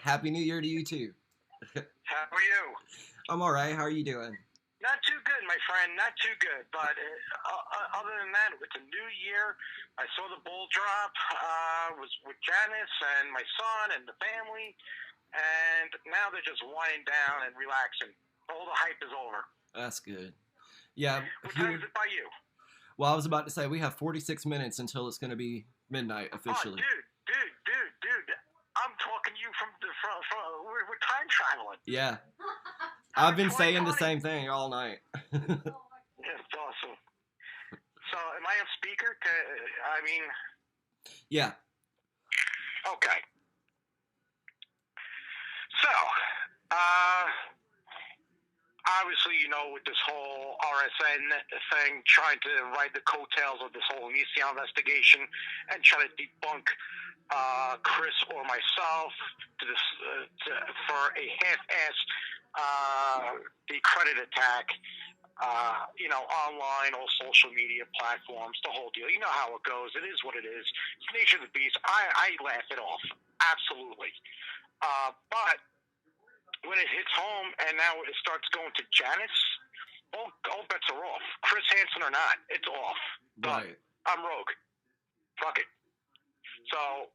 Happy New Year to you too. How are you? I'm all right. How are you doing? Not too good, my friend. Not too good. But other than that, it's a new year. I saw the bull drop. Was with Janice and my son and the family, and now they're just winding down and relaxing. All the hype is over. That's good. Yeah, What time is here. it by you? Well, I was about to say we have 46 minutes until it's going to be midnight Oh, officially. dude. I'm talking to you from we're time traveling. Yeah, I'm I've in been saying the 2020. same thing all night. That's awesome. So, am I on speaker? I mean, Yeah. okay. So, uh, obviously, with this whole RSN thing, trying to ride the coattails of this whole ECL investigation and try to debunk Chris or myself for a half-ass the credit attack. Online, all social media platforms, the whole deal. You know how it goes. It is what it is. It's the nature of the beast. I laugh it off. Absolutely. But when it hits home and now it starts going to Janice, all bets are off. Chris Hansen or not, it's off. Done. Right. I'm rogue. Fuck it. So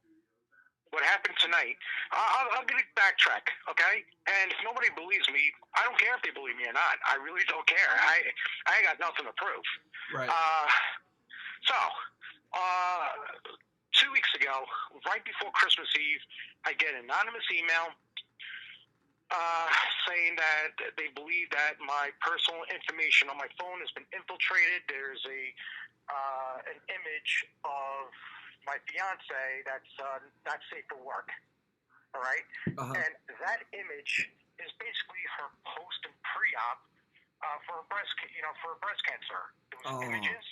what happened tonight? I'm going to backtrack, okay? And if nobody believes me, I don't care if they believe me or not. I really don't care. I got nothing to prove. Right. So, 2 weeks ago, right before Christmas Eve, I get an anonymous email saying that they believe that my personal information on my phone has been infiltrated. There's an image of my fiance that's not safe for work. All right, and that image is basically her post and pre-op for breast cancer. It was images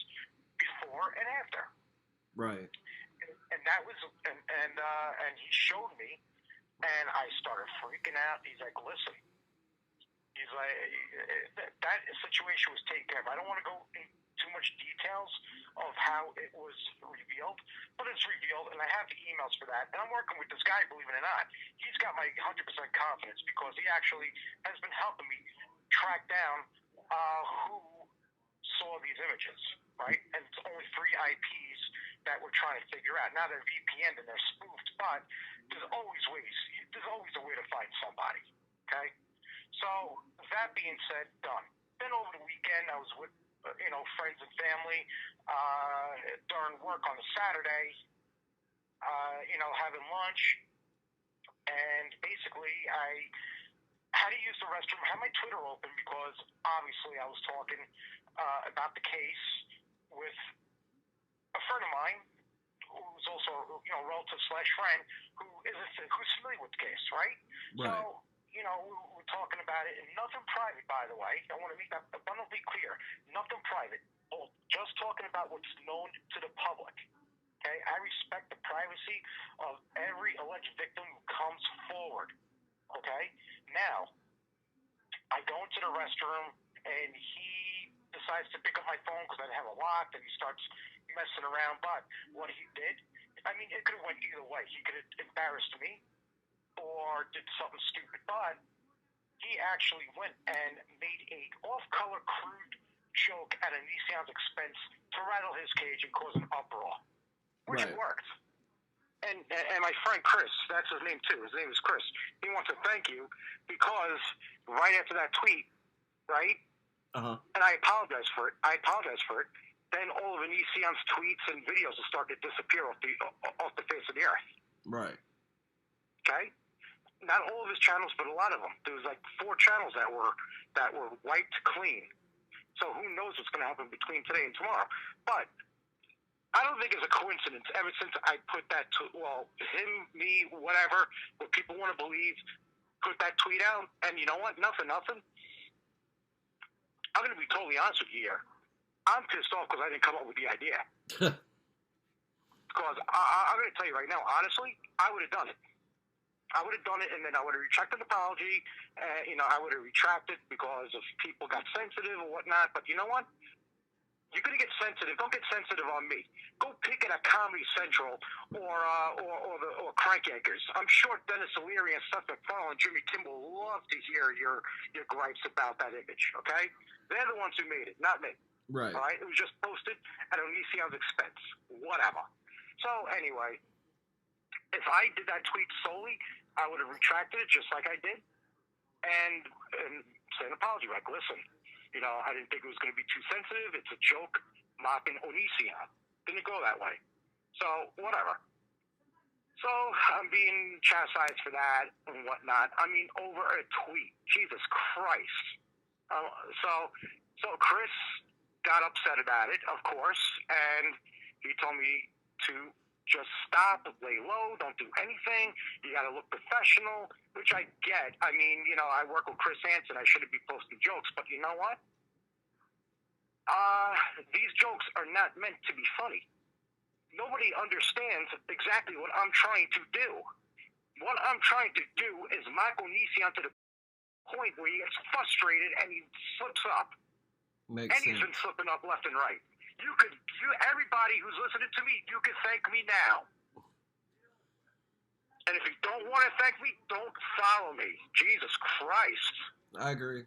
before and after. Right. And that was and he showed me, and I started freaking out. He's like, listen. He's like, that situation was taken care of. I don't want to go into too much details of how it was revealed, but it's revealed, and I have the emails for that. And I'm working with this guy, believe it or not. He's got my 100% confidence because he actually has been helping me track down who saw these images, right? And it's only three IPs that we're trying to figure out. Now they're VPN and they're spoofed, but there's always ways. There's always a way to find somebody, okay? So, that being said, done. Then over the weekend, I was with, friends and family during work on a Saturday, having lunch. And basically, I had to use the restroom. I had my Twitter open because obviously I was talking about the case with a friend of mine who's also, relative slash friend who's familiar with the case, right? Right. So, we're talking about it, and nothing private, by the way. I want to make that abundantly clear. Nothing private. Just talking about what's known to the public. Okay? I respect the privacy of every alleged victim who comes forward. Okay? Now, I go into the restroom, and he decides to pick up my phone because I have a lock, and he starts messing around. But what he did, it could have went either way. He could have embarrassed me or did something stupid. But he actually went and made a off-color crude joke at Anision's expense to rattle his cage and cause an uproar, which worked. And my friend Chris, that's his name too. His name is Chris. He wants to thank you because right after that tweet, right? And I apologize for it. Then all of Anision's tweets and videos will start to disappear off the face of the earth. Right. Okay. Not all of his channels, but a lot of them. There was like 4 channels that were wiped clean. So who knows what's going to happen between today and tomorrow? But I don't think it's a coincidence. Ever since I put that, him, me, whatever, what people want to believe, put that tweet out, and you know what? Nothing. I'm going to be totally honest with you here. I'm pissed off because I didn't come up with the idea. Because I'm going to tell you right now, honestly, I would have done it. I would have done it, and then I would have retracted the apology. I would have retracted because if people got sensitive or whatnot. But you know what? You're going to get sensitive. Don't get sensitive on me. Go pick it at Comedy Central or Crank Anchors. I'm sure Dennis O'Leary and Seth MacFarlane and Jimmy Kimmel love to hear your gripes about that image, okay? They're the ones who made it, not me. Right. All right? It was just posted at Onision's expense. Whatever. So, anyway, if I did that tweet solely, I would have retracted it just like I did and say an apology. Like, listen, I didn't think it was going to be too sensitive. It's a joke mocking Onision. Didn't go that way. So, whatever. So, I'm being chastised for that and whatnot. I mean, over a tweet. Jesus Christ. So Chris got upset about it, of course, and he told me to just stop, lay low, don't do anything. You got to look professional, which I get. I mean, I work with Chris Hansen. I shouldn't be posting jokes, but you know what? These jokes are not meant to be funny. Nobody understands exactly what I'm trying to do. What I'm trying to do is mock Onision to the point where he gets frustrated and he slips up. Makes sense. He's been slipping up left and right. Everybody who's listening to me, you can thank me now. And if you don't want to thank me, don't follow me. Jesus Christ. I agree.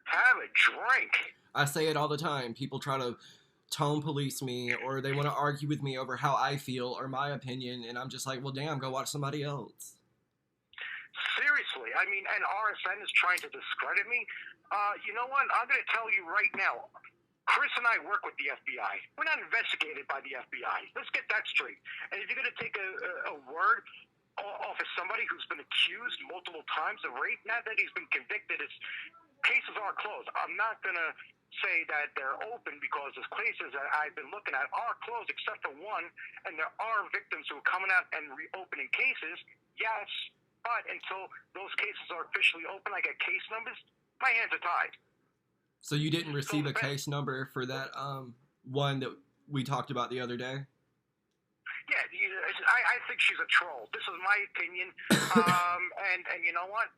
Have a drink. I say it all the time. People try to tone police me, or they want to argue with me over how I feel or my opinion, and I'm just like, well, damn, go watch somebody else. Seriously. I mean, and RSN is trying to discredit me. You know what? I'm going to tell you right now. Chris and I work with the FBI. We're not investigated by the FBI. Let's get that straight. And if you're going to take a word off of somebody who's been accused multiple times of rape, now that he's been convicted, cases are closed. I'm not going to say that they're open because the cases that I've been looking at are closed except for one, and there are victims who are coming out and reopening cases. Yes, but until those cases are officially open, I get case numbers, my hands are tied. So you didn't receive a case number for that one that we talked about the other day? Yeah, I think she's a troll. This is my opinion. And you know what?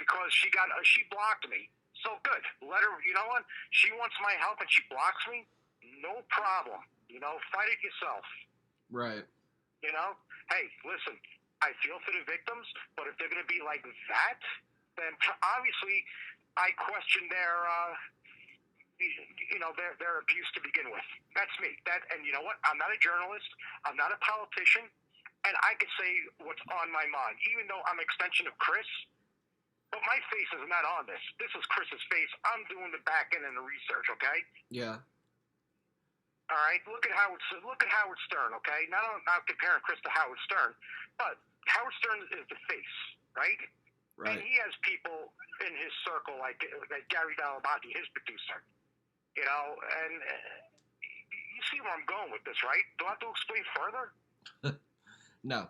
Because she blocked me. So good. Let her, you know what? She wants my help and she blocks me. No problem. Fight it yourself. Right. Hey, listen, I feel for the victims, but if they're going to be like that, then obviously I question their abuse to begin with. That's me. And you know what? I'm not a journalist. I'm not a politician. And I can say what's on my mind, even though I'm an extension of Chris. But my face is not on this. This is Chris's face. I'm doing the back end and the research, okay? Yeah. All right? Look at Howard Stern, okay? Not comparing Chris to Howard Stern, but Howard Stern is the face, right? Right. And he has people in his circle like Gary Dall'Abate, his producer. And you see where I'm going with this, right? Do I have to explain further? No.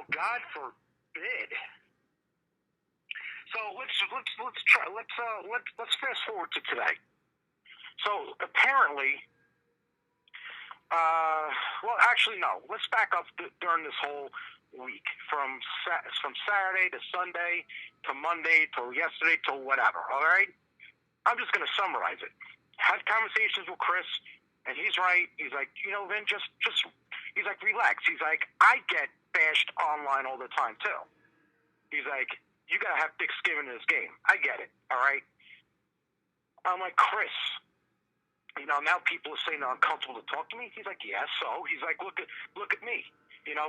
God forbid. So let's fast forward to today. So apparently, well, actually no. Let's back up during this whole week from Saturday to Sunday to Monday to yesterday to whatever. All right, I'm just going to summarize it. Had conversations with Chris, and he's right. He's like, Vin, just he's like, relax. He's like, I get bashed online all the time too. He's like, you gotta have thick skin in this game. I get it. All right. I'm like, Chris, now people are saying they're uncomfortable to talk to me. He's like, yeah, so he's like, look at me.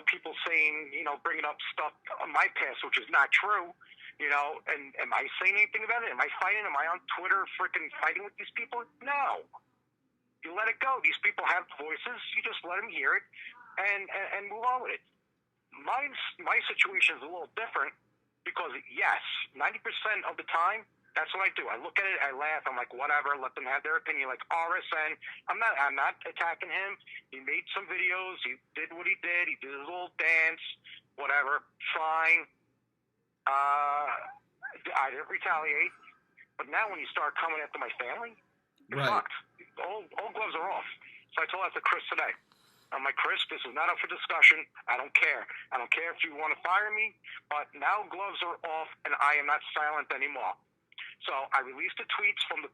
People saying, bringing up stuff on my past, which is not true. And am I saying anything about it? Am I fighting? Am I on Twitter freaking fighting with these people? No. You let it go. These people have voices. You just let them hear it and move on with it. My situation is a little different because, yes, 90% of the time, that's what I do. I look at it, I laugh, I'm like, whatever, let them have their opinion. Like RSN, I'm not attacking him. He made some videos, he did what he did his little dance, whatever, fine. I didn't retaliate. But now when you start coming after my family, you're fucked. All gloves are off. So I told that to Chris today. I'm like, Chris, this is not up for discussion. I don't care. I don't care if you want to fire me, but now gloves are off and I am not silent anymore. So I released the tweets from the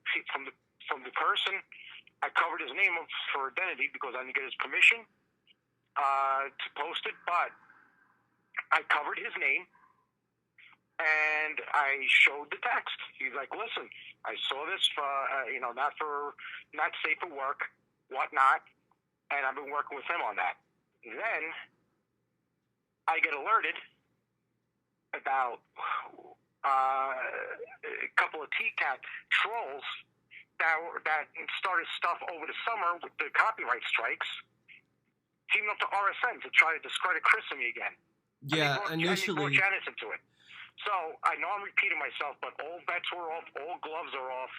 person. I covered his name up for identity because I didn't get his permission to post it, but I covered his name and I showed the text. He's like, "Listen, I saw this for not safe for work, whatnot, and I've been working with him on that." Then I get alerted about a couple of TCAT trolls that started stuff over the summer with the copyright strikes, teaming up to RSN to try to discredit Chris and me again. Yeah, initially. And they brought Janice into it. So I know I'm repeating myself, but all bets were off, all gloves are off.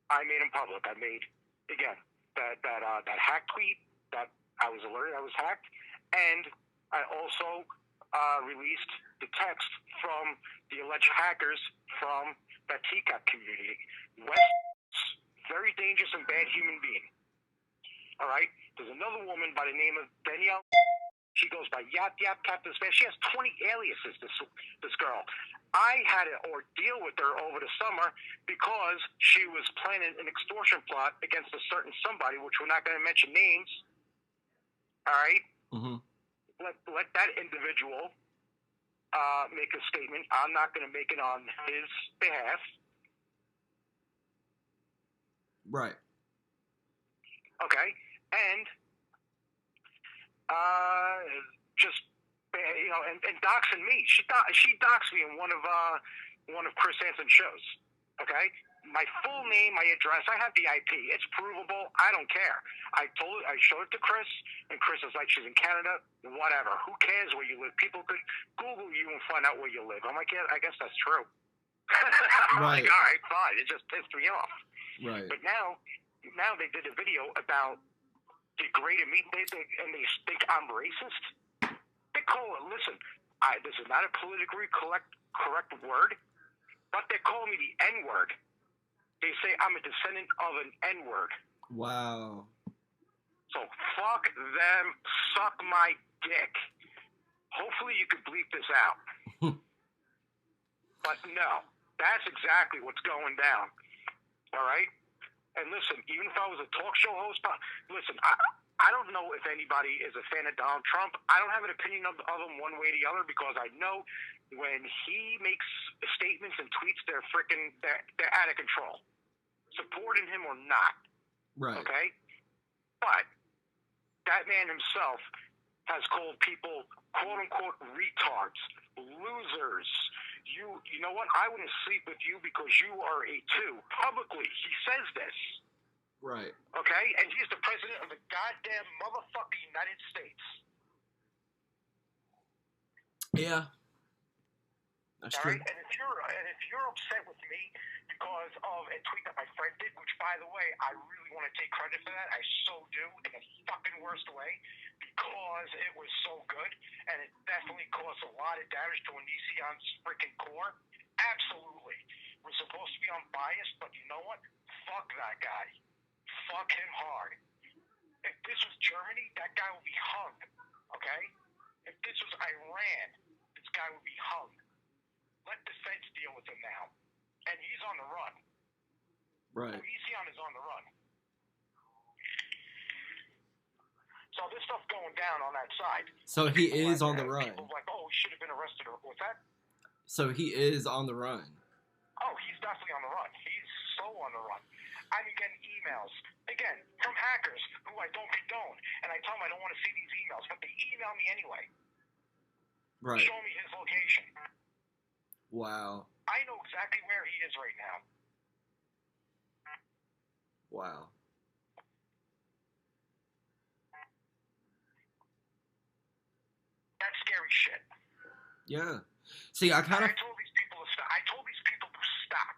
I made them public. I made, again, that hack tweet that I was alerted I was hacked, and I also released the text from the alleged hackers from that TCAP community. West, very dangerous and bad human being. All right? There's another woman by the name of Danielle. She goes by Yap Yap Captain Space. She has 20 aliases, this girl. I had an ordeal with her over the summer because she was planning an extortion plot against a certain somebody, which we're not going to mention names. All right? Mm-hmm. Let that individual make a statement. I'm not going to make it on his behalf. Right. Okay? And and doxing me. She doxed me in one of Chris Hansen's shows. Okay, my full name, my address, I have the IP. It's provable. I don't care. I showed it to Chris, and Chris is like, she's in Canada. Whatever. Who cares where you live? People could Google you and find out where you live. I'm like, yeah, I guess that's true. I'm Right. like, all right, fine. It just pissed me off. Right. But now they did a video about degrading me, and they think I'm racist. They call it, listen, this is not a politically correct word, but they call me the N-word. They say I'm a descendant of an N-word. Wow. So fuck them, suck my dick. Hopefully you could bleep this out. But no, that's exactly what's going down. All right? And listen, even if I was a talk show host, listen, I don't know if anybody is a fan of Donald Trump. I don't have an opinion of him one way or the other because I know when he makes statements and tweets, they're out of control. Supporting him or not. Right. Okay? But that man himself has called people, quote unquote, retards, losers. You know what? I wouldn't sleep with you because you are a 2. Publicly, he says this. Right. Okay? And he's the president of the goddamn motherfucking United States. Yeah. That's all true. right? And if you're upset with me because of a tweet that my friend did, which by the way, I really want to take credit for that. I so do in the fucking worst way because it was so good and it definitely caused a lot of damage to Onision's freaking core. Absolutely. We're supposed to be unbiased, but you know what? Fuck that guy. Fuck him hard. If this was Germany, that guy would be hung. Okay? If this was Iran, this guy would be hung. Let the feds deal with him now. And he's on the run. Right. Onision is on the run. So there's stuff going down on that side. So he is on the run. People like, oh, he should have been arrested. What's that? So he is on the run. Oh, he's definitely on the run. He's so on the run. I'm getting emails, again, from hackers who I don't condone. And I tell them I don't want to see these emails, but they email me anyway. Right. Show me his location. Wow. I know exactly where he is right now. Wow. That's scary shit. Yeah. See, I kind of... I told these people to stop.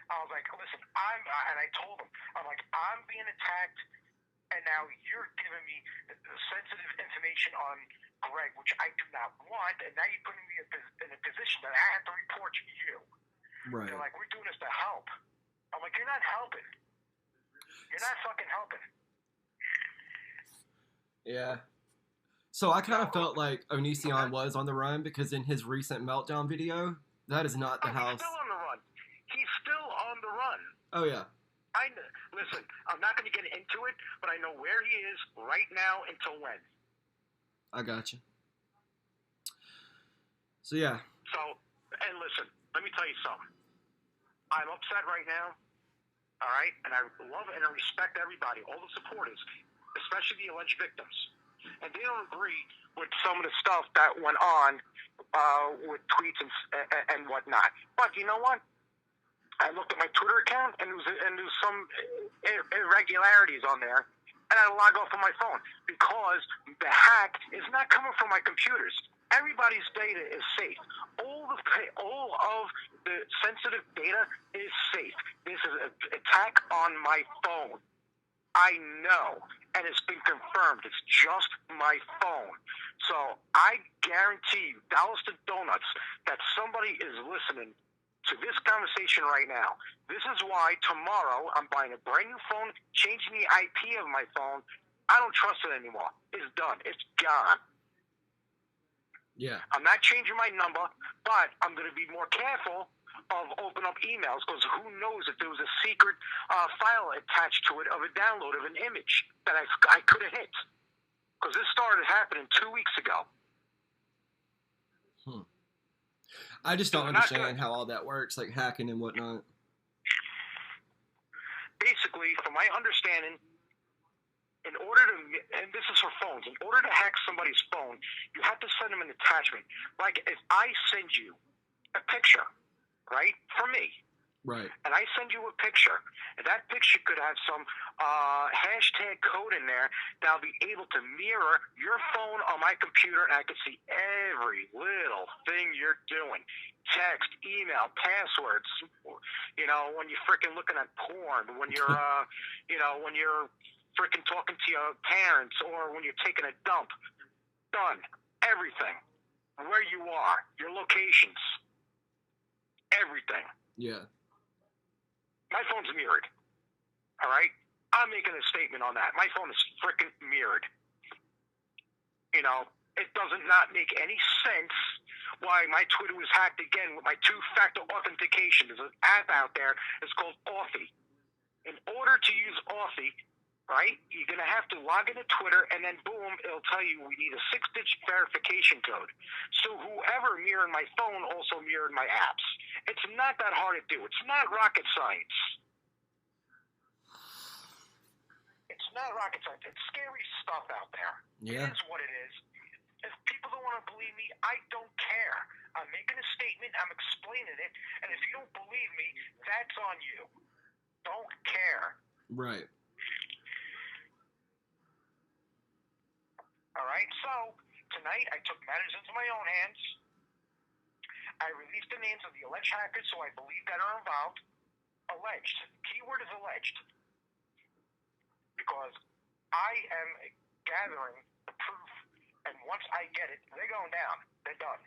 I was like, listen, and I told them, I'm like, I'm being attacked, and now you're giving me sensitive information on Greg, which I do not want, and now you're putting me in a position that I have to report you. Right. They're like, we're doing this to help. I'm like, you're not helping. You're not fucking helping. Yeah. So I kind of felt like Onision was on the run because in his recent meltdown video, that is not the house. He's still on the run. He's still the run. Oh, yeah. Listen, I'm not going to get into it, but I know where he is right now until when. I got you. So, yeah. So, and listen, let me tell you something. I'm upset right now, all right? And I love and I respect everybody, all the supporters, especially the alleged victims. And they don't agree with some of the stuff that went on with tweets and whatnot. But you know what? I looked at my Twitter account, and there was some irregularities on there, and I log off on my phone because the hack is not coming from my computers. Everybody's data is safe. All of the sensitive data is safe. This is an attack on my phone. I know, and it's been confirmed. It's just my phone. So I guarantee you, dollars to donuts, that somebody is listening to this conversation right now. This is why tomorrow I'm buying a brand new phone, changing the IP of my phone. I don't trust it anymore. It's done. It's gone. Yeah. I'm not changing my number, but I'm going to be more careful of open up emails because who knows if there was a secret file attached to it of a download of an image that I could have hit. Because this started happening 2 weeks ago. I just don't understand how all that works, like hacking and whatnot. Basically, from my understanding, in order to, and this is for phones, in order to hack somebody's phone, you have to send them an attachment. Like if I send you a picture, right, for me, right, and I send you a picture, and that picture could have some hashtag code in there that'll be able to mirror your phone on my computer, and I can see every little thing you're doing. Text, email, passwords, you know, when you're freaking looking at porn, when you're, you know, when you're freaking talking to your parents, or when you're taking a dump. Done. Everything. Where you are, your locations, everything. Yeah. My phone's mirrored. All right? I'm making a statement on that. My phone is freaking mirrored. You know, it doesn't not make any sense why my Twitter was hacked again with my two-factor authentication. There's an app out there. It's called Authy. In order to use Authy, right, you're going to have to log into Twitter, and then boom, it'll tell you we need a 6-digit verification code. So whoever mirrored my phone also mirrored my apps. It's not that hard to do. It's not rocket science. It's not rocket science. It's scary stuff out there. Yeah. It is what it is. If people don't want to believe me, I don't care. I'm making a statement. I'm explaining it. And if you don't believe me, that's on you. Don't care. Right. All right, so tonight I took matters into my own hands. I released the names of the alleged hackers who I believe that are involved. Alleged. Keyword is alleged. Because I am gathering the proof, and once I get it, they're going down. They're done.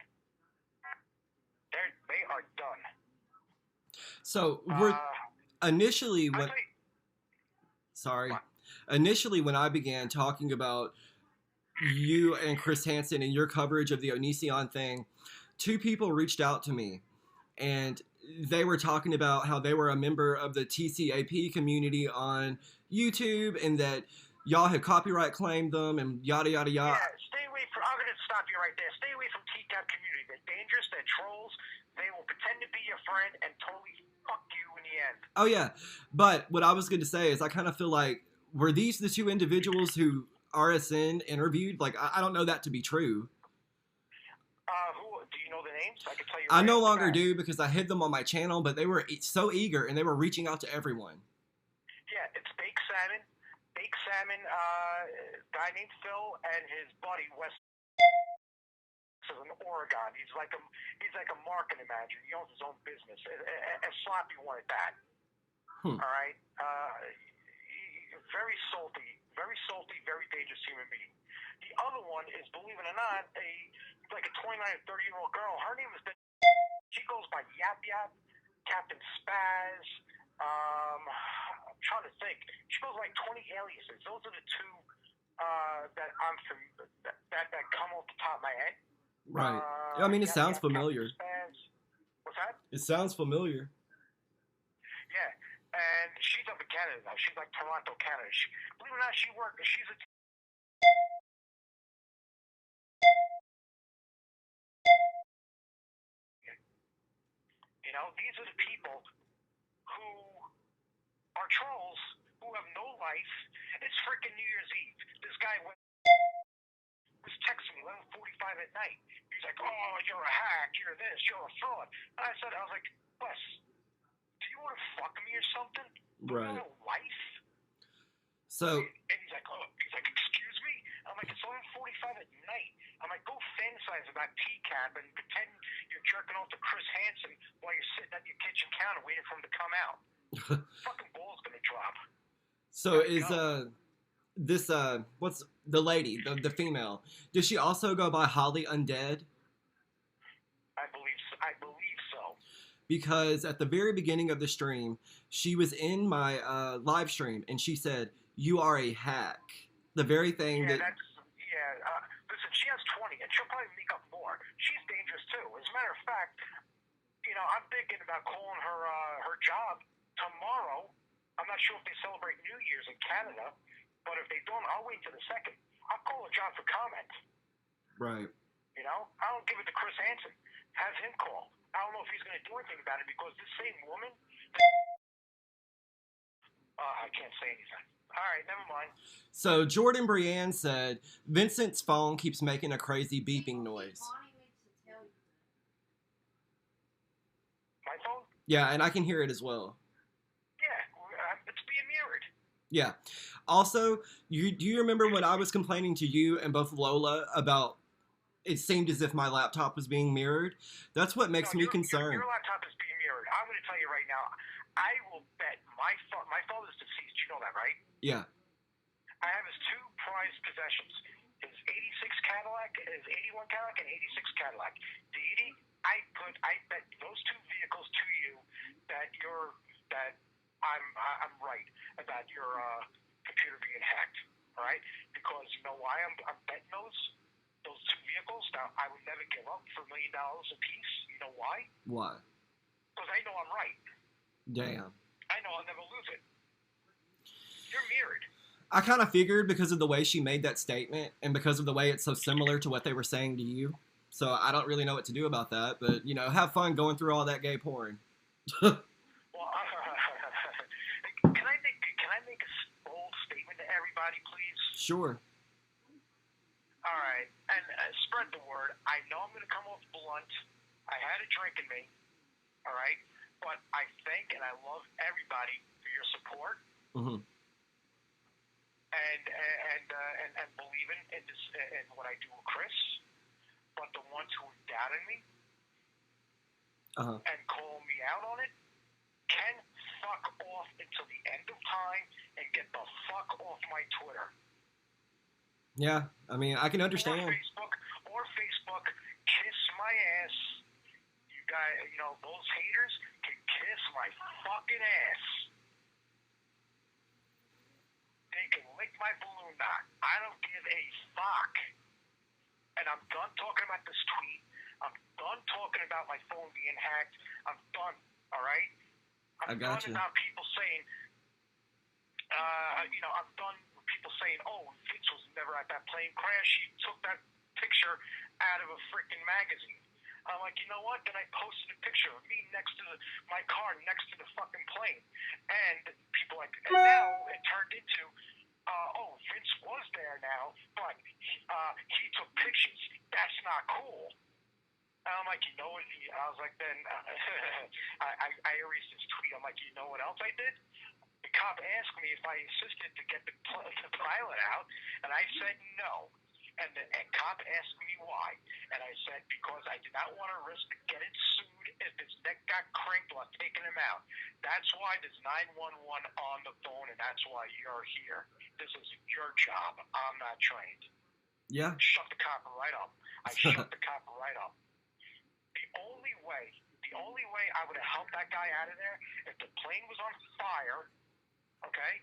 They are done. So, initially when... Initially when I began talking about you and Chris Hansen and your coverage of the Onision thing, 2 people reached out to me, and they were talking about how they were a member of the TCAP community on YouTube, and that y'all had copyright claimed them, and yada yada yada. Yeah, stay away from. I'm gonna stop you right there. Stay away from TCAP community. They're dangerous. They're trolls. They will pretend to be your friend and totally fuck you in the end. Oh yeah, but what I was going to say is I kind of feel like, were these the 2 individuals who RSN interviewed? Like, I don't know that to be true. Who do you know the names? I can tell you. I no longer do because I hid them on my channel, but they were so eager and they were reaching out to everyone. Yeah, it's Bake Salmon. Bake Salmon, guy named Phil and his buddy Wes in Oregon. He's like a marketing manager. He owns his own business. And Sloppy wanted that. All right. Very salty, very dangerous human being. The other one is, believe it or not, like a 29 or 30-year-old girl. Her name is. She goes by Yap Yap, Captain Spaz. I'm trying to think. She goes like 20 aliases. Those are the 2 that I'm that come off the top of my head. Right. I mean, it sounds familiar. What's that? It sounds familiar. Yeah. She's up in Canada now. She's like Toronto, Canada. Believe it or not, she's a these are the people who are trolls who have no life. It's freaking New Year's Eve. This guy was texting me 11:45 at night. He's like, "Oh, you're a hack. You're this. You're a fraud." And I was like, "Wes, do you want to fuck me or something? Right. You have a wife?" So. And he's like, "Excuse me?" I'm like, "It's 11:45 at night." I'm like, "Go fantasize about TCAP and pretend you're jerking off to Chris Hansen while you're sitting at your kitchen counter waiting for him to come out." Fucking ball's gonna drop. So is this what's the lady, the female? Does she also go by Holly Undead? I believe so. Because at the very beginning of the stream, she was in my live stream and she said, "You are a hack." The very thing that. Listen, she has 20, and she'll probably make up more. She's dangerous too. As a matter of fact, I'm thinking about calling her job tomorrow. I'm not sure if they celebrate New Year's in Canada, but if they don't, I'll wait till the second. I'll call her job for comment. Right. I don't give it to Chris Hansen. Have him call. I don't know if he's going to do anything about it because this same woman. I can't say anything. All right, never mind. So Jordan Brienne said Vincent's phone keeps making a crazy beeping noise. My phone? Yeah, and I can hear it as well. Yeah, it's being mirrored. Yeah. Also, do you remember when I was complaining to you and both Lola about it seemed as if my laptop was being mirrored? That's what makes me concerned. Your laptop is being mirrored. I'm going to tell you right now. I will bet my father's deceased. You know that, right? Yeah. I have his two prized possessions: his '86 Cadillac, his '81 Cadillac, and '86 Cadillac. Deity, I bet those two vehicles to you that I'm right about your computer being hacked. All right, because you know why I'm betting those two vehicles. Now I would never give up for $1 million a piece. You know why? Why? Because I know I'm right. Damn. I know I'll never lose it. You're mirrored. I kind of figured because of the way she made that statement and because of the way it's so similar to what they were saying to you. So I don't really know what to do about that. But, have fun going through all that gay porn. Well, can I make a bold statement to everybody, please? Sure. All right. And spread the word. I know I'm going to come off blunt. I had a drink in me. All right. But I thank and I love everybody for your support. Mm-hmm. And believing in this in what I do with Chris, but the ones who are doubting me and calling me out on it can fuck off until the end of time and get the fuck off my Twitter. Yeah, I mean, I can understand. Or Facebook, kiss my ass. You guys, those haters can kiss my fucking ass. They can lick my balloon knot. I don't give a fuck. And I'm done talking about this tweet. I'm done talking about my phone being hacked. I'm done. All right? I'm done about people saying, I'm done with people saying, "Oh, Vince was never at that plane crash. He took that picture out of a freaking magazine." I'm like, you know what? Then I posted a picture of me next to my car next to the fucking plane. And people and now it turned into, Vince was there now, but he took pictures. That's not cool. And I'm like, you know what? I was like, then I erased his tweet. I'm like, you know what else I did? The cop asked me if I insisted to get the pilot out, and I said no. And the cop asked me why. And I said, because I did not want to risk getting sued if his neck got cranked while taking him out. That's why there's 911 on the phone, and that's why you're here. This is your job. I'm not trained. Yeah. Shut the cop right up. I shut the cop right up. The only way I would have helped that guy out of there if the plane was on fire, okay?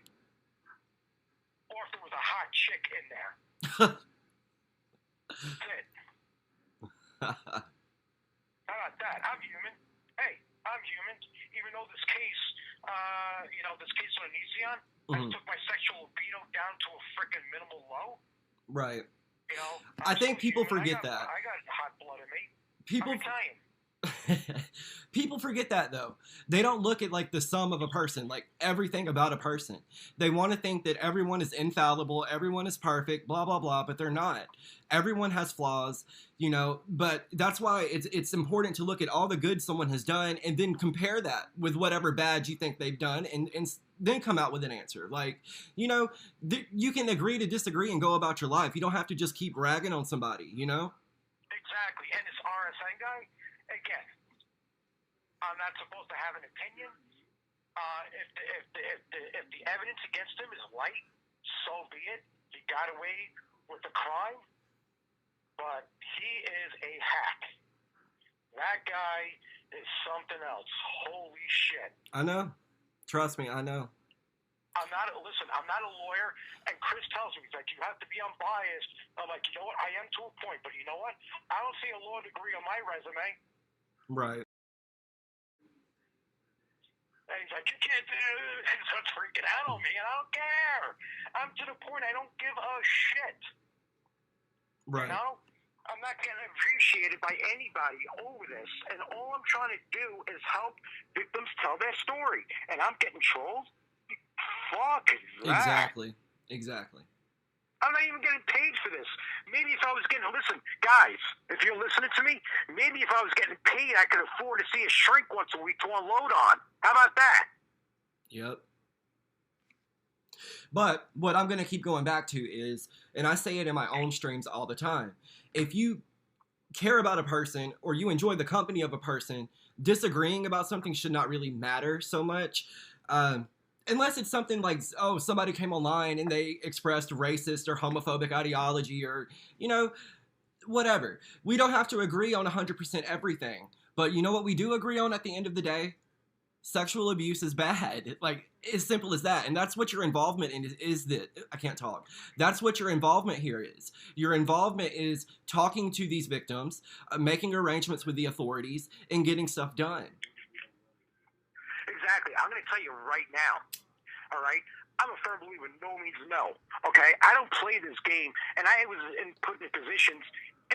Or if there was a hot chick in there. That's it. How about that? I'm human. Hey, I'm human. Even though this case this case on Onision, I Mhm. took my sexual libido down to a freaking minimal low. Right. I I'm think still people human. forget that. I got hot blood in me. People I'm Italian. people forget that though. They don't look at like the sum of a person, like everything about a person. They want to think that everyone is infallible, everyone is perfect, blah blah blah, but they're not. Everyone has flaws, but that's why it's important to look at all the good someone has done and then compare that with whatever bad you think they've done and then come out with an answer. Like, you can agree to disagree and go about your life. You don't have to just keep ragging on somebody, Exactly. And this RSN guy, again, I'm not supposed to have an opinion. If the evidence against him is light, so be it. He got away with the crime, but he is a hack. That guy is something else. Holy shit. I know. Trust me, I know. I'm not a lawyer, and Chris tells me, he's like, you have to be unbiased. I'm like, you know what, I am to a point, but you know what? I don't see a law degree on my resume. Right. And he's like, you can't do it. He starts freaking out on me, and I don't care. I'm to the point I don't give a shit. Right. I'm not getting appreciated by anybody over this, and all I'm trying to do is help victims tell their story, and I'm getting trolled? Fuck that. Exactly. I'm not even getting paid for this. Maybe if I was listen, guys, if you're listening to me, maybe if I was getting paid, I could afford to see a shrink once a week to unload on. How about that? Yep. But what I'm going to keep going back to is, and I say it in my own streams all the time, if you care about a person or you enjoy the company of a person, disagreeing about something should not really matter so much. Unless it's something like, oh, somebody came online and they expressed racist or homophobic ideology or, whatever. We don't have to agree on 100% everything. But you know what we do agree on at the end of the day? Sexual abuse is bad. Like, as simple as that. And that's what your involvement in is that I can't talk. That's what your involvement here is. Your involvement is talking to these victims, making arrangements with the authorities, and getting stuff done. Exactly. I'm going to tell you right now, all right? I'm a firm believer no means no, okay? I don't play this game, and I was put in positions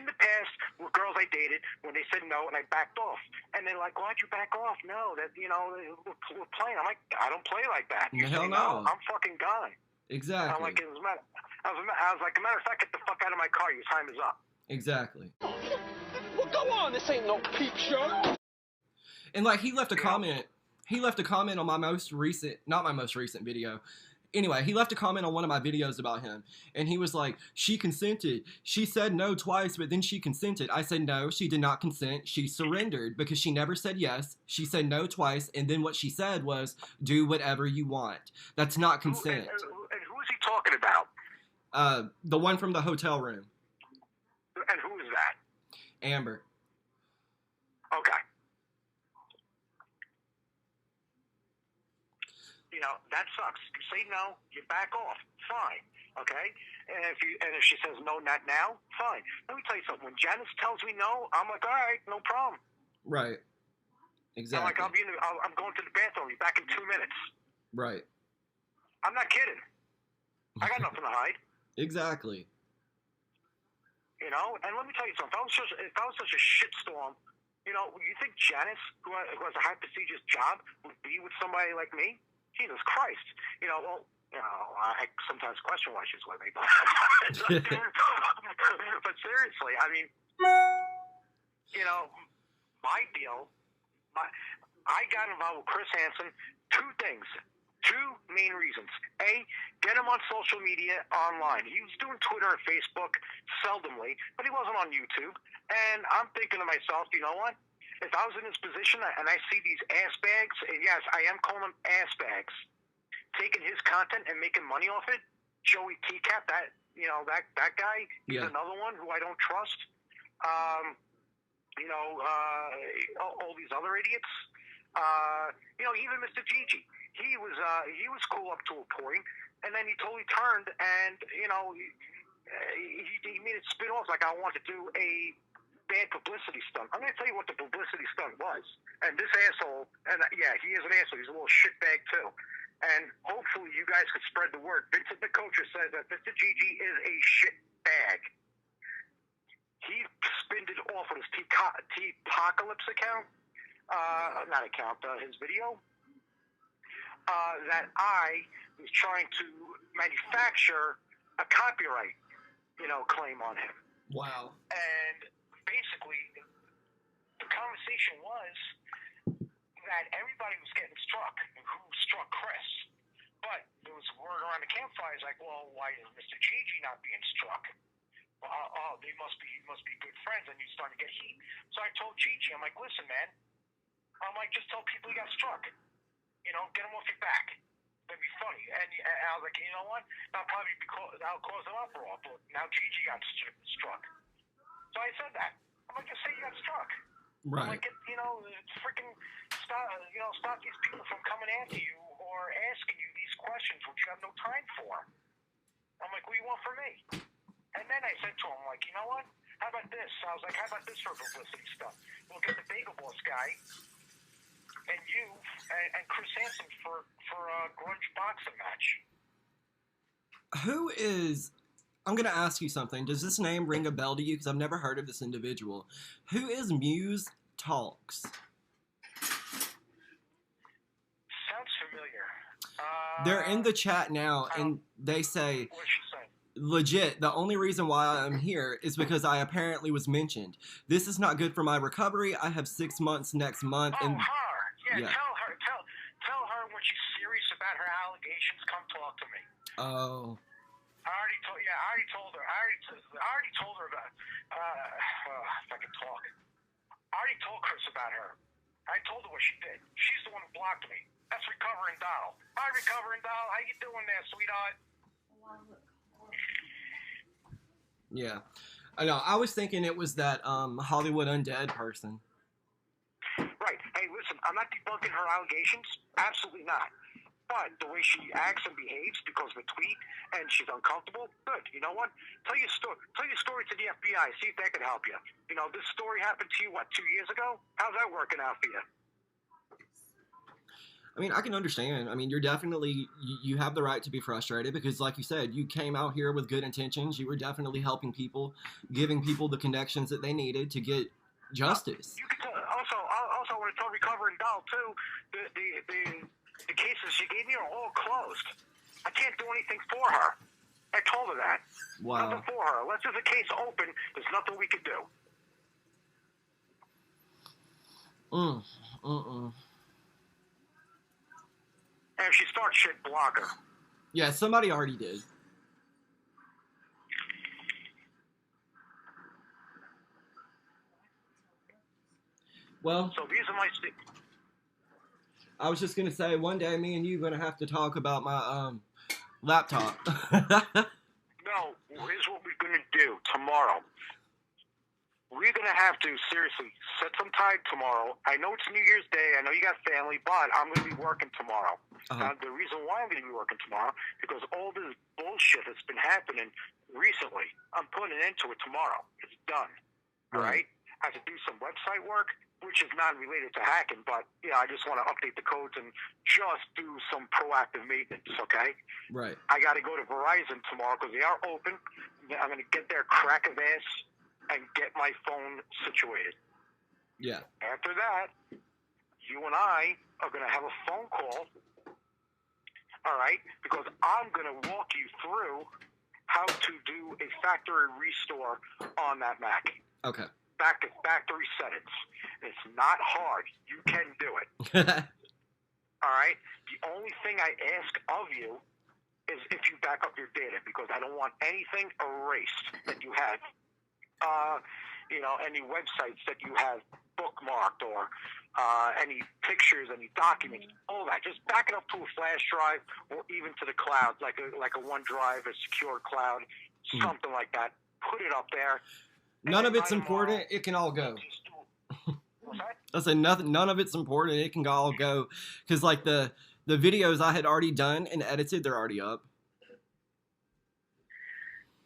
in the past with girls I dated when they said no, and I backed off. And they're like, why'd you back off? No, we're playing. I'm like, I don't play like that. Hell no. I'm fucking gone. Exactly. I'm like, I was like, a matter of fact, get the fuck out of my car. Your time is up. Exactly. Well, go on. This ain't no peep show. And like, he left a comment. He left a comment on not my most recent video. Anyway, he left a comment on one of my videos about him. And he was like, she consented. She said no twice, but then she consented. I said, no, she did not consent. She surrendered because she never said yes. She said no twice. And then what she said was, do whatever you want. That's not consent. And who is he talking about? The one from the hotel room. And who is that? Amber. Okay. That sucks. You say no, you back off. Fine. Okay? And if she says no, not now, fine. Let me tell you something. When Janice tells me no, I'm like, all right, no problem. Right. Exactly. I'm like, I'm going to the bathroom. Be back in 2 minutes. Right. I'm not kidding. I got nothing to hide. Exactly. And let me tell you something. If I was such a shitstorm, you think Janice, who has a high prestigious job, would be with somebody like me? Jesus Christ. I sometimes question why she's with me. But seriously, I mean, my deal, I got involved with Chris Hansen, two main reasons. A, get him on social media online. He was doing Twitter and Facebook seldomly, but he wasn't on YouTube. And I'm thinking to myself, you know what? If I was in his position and I see these ass bags, and yes, I am calling them ass bags, taking his content and making money off it, Joey Teacup, that guy, he's another one who I don't trust. All these other idiots. Even Mr. Gigi, he was cool up to a point, and then he totally turned, and he made it spin off like I want to do a bad publicity stunt. I'm going to tell you what the publicity stunt was. And this asshole, and yeah, he is an asshole. He's a little shitbag too. And hopefully you guys could spread the word. Vincent Nicotra says that Mr. Gigi is a shitbag. He spinned it off on his T-Apocalypse account, his video, that I was trying to manufacture a copyright, claim on him. Wow. And basically, the conversation was that everybody was getting struck. Who struck Chris? But there was word around the campfires like, well, why is Mr. Gigi not being struck? They must be good friends, and you starting to get heat. So I told Gigi, I'm like, listen, man, just tell people you got struck. Get them off your back. That'd be funny. And I was like, you know what? That'll cause an uproar. But now Gigi got struck. So I said that. I'm like, just say you got struck. Right. I'm like, freaking stop these people from coming after you or asking you these questions, which you have no time for. I'm like, what do you want from me? And then I said to him, like, you know what? How about this? I was like, how about this for publicity stuff? We'll get the Bagel Boss guy and you and Chris Hansen for a grunge boxing match. Who is... I'm going to ask you something. Does this name ring a bell to you? Because I've never heard of this individual. Who is Muse Talks? Sounds familiar. They're in the chat now, and they say... What did she say? Legit, the only reason why I'm here is because I apparently was mentioned. This is not good for my recovery. I have 6 months next month. Oh, And her. Yeah, yeah. Tell her when she's serious about her allegations, come talk to me. Oh. I already told her. I already told her about, if I can talk. I already told Chris about her. I told her what she did. She's the one who blocked me. That's Recovering Doll. Hi, Recovering Doll. How you doing there, sweetheart? Yeah. I know. I was thinking it was that Hollywood Undead person. Right. Hey, listen, I'm not debunking her allegations. Absolutely not. But the way she acts and behaves because of a tweet and she's uncomfortable, good. You know what? Tell your story to the FBI. See if they can help you. This story happened to you, 2 years ago? How's that working out for you? I mean, I can understand. I mean, you're definitely, you have the right to be frustrated because, like you said, you came out here with good intentions. You were definitely helping people, giving people the connections that they needed to get justice. You can also, I want to tell Recovering Doll, too, the cases she gave me are all closed. I can't do anything for her. I told her that. Wow. Nothing for her. Unless there's a case open, there's nothing we could do. And if she starts shit, block her. Yeah, somebody already did. Well, so these are my... I was just going to say, one day me and you are going to have to talk about my laptop. No, here's what we're going to do tomorrow. We're going to have to, seriously, set some time tomorrow. I know it's New Year's Day. I know you got family, but I'm going to be working tomorrow. Now, the reason why I'm going to be working tomorrow, because all this bullshit that's been happening recently, I'm putting an end to it tomorrow. It's done. All right? I have to do some website work, which is not related to hacking, but, I just want to update the codes and just do some proactive maintenance, okay? Right. I got to go to Verizon tomorrow because they are open. I'm going to get their crack of ass and get my phone situated. Yeah. After that, you and I are going to have a phone call, all right, because I'm going to walk you through how to do a factory restore on that Mac. Okay. Back to factory settings. It's not hard. You can do it. All right? The only thing I ask of you is if you back up your data, because I don't want anything erased that you have. Any websites that you have bookmarked or any pictures, any documents, all that. Just back it up to a flash drive or even to the cloud, like a OneDrive, a secure cloud, something like that. Put it up there. None of it's important. It can all go. I said none of it's important. It can all go. Because, like, the videos I had already done and edited, they're already up.